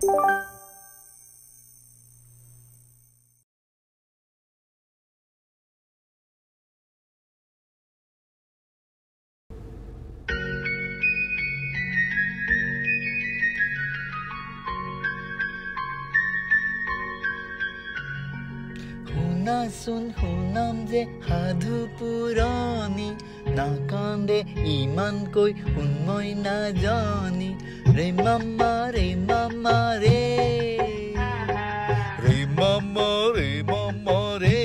শুনাচোন শুনাম যে সাধু পুৰণি নাকান্দে ইমানকৈ শুনমই নাজানি ৰে মামা ৰে মামা ৰে ৰে মামা ৰে মামা ৰে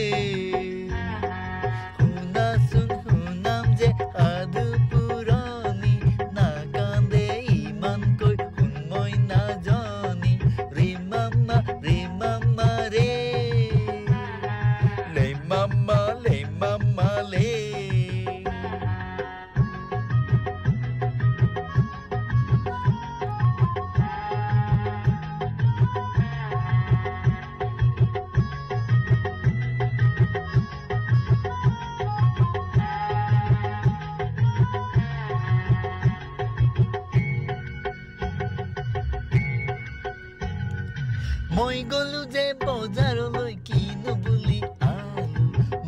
শুনাচোন শুনাম যে সাধু পুৰণি নাকান্দে ইমানকৈ শুনমই নাজানি ৰে মামা ৰে মামা ৰে Mama le মই গলো যে বজাৰলৈ কিনো বুলি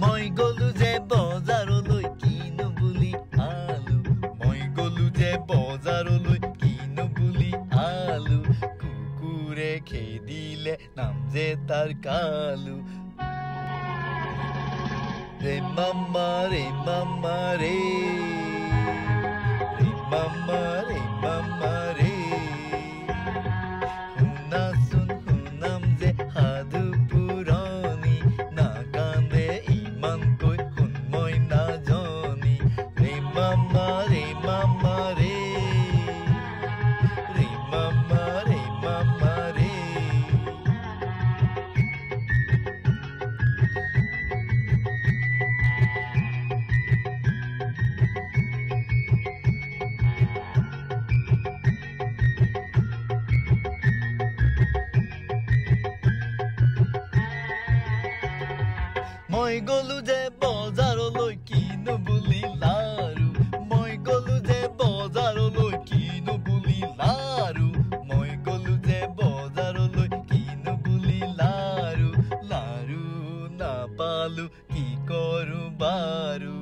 মই গলো যে বজাৰলৈ কিনো বুলি মই গলো যে বজাৰলৈ কিনো বুলি কুকুৰে খেদিলে নাম যে তাৰ কালু ৰে মামা ৰে মামা ৰে ৰে মামা ৰে মামা ৰে শুনাচোন শুনাম যে সাধু পুৰণি নাকান্দে ইমানকৈ শুনমই নাজানি ৰে মামা ৰে মামা ৰে ৰে মামা ৰে মামা ৰে মই গলো যে বজাৰলৈ কিনো বুলি লাৰু মই গলো যে বজাৰলৈ কিনো বুলি লাৰু মই গলো যে বজাৰলৈ কিনো বুলি লাৰু লাৰু নাপালো কি কৰো বাৰু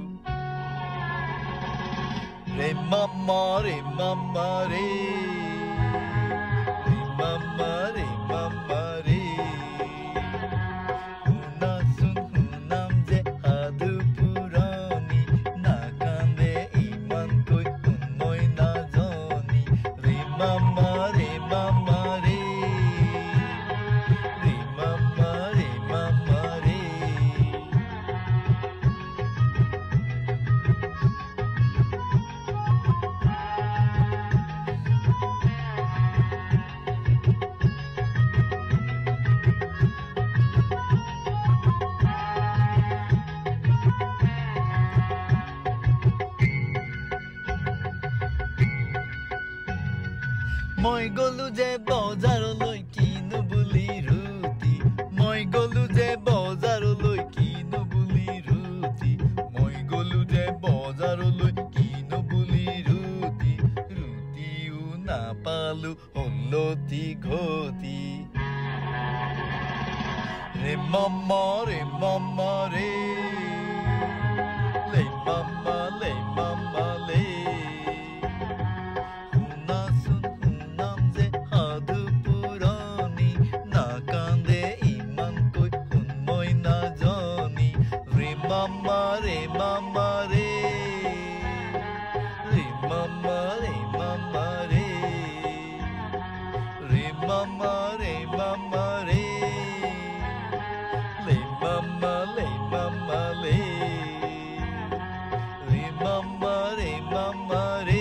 ৰে মামা ৰে মামা ৰে ৰে মামা ৰে মামা ৰে Mama re mama re re mama re mama re মই গলো যে বজাৰলৈ কিনো বুলি ৰুটি মই গলো যে বজাৰলৈ কিনো বুলি ৰুটি মই গলো যে বজাৰলৈ কিনো বুলি ৰুটি ৰুটিও নাপালো হলতি ঘটি ৰে মামা ৰে মামা ৰে লে মামা লে মামা লে Mama re mama re re mama re mama re re mama re mama re le mama le mama le re mama re mama re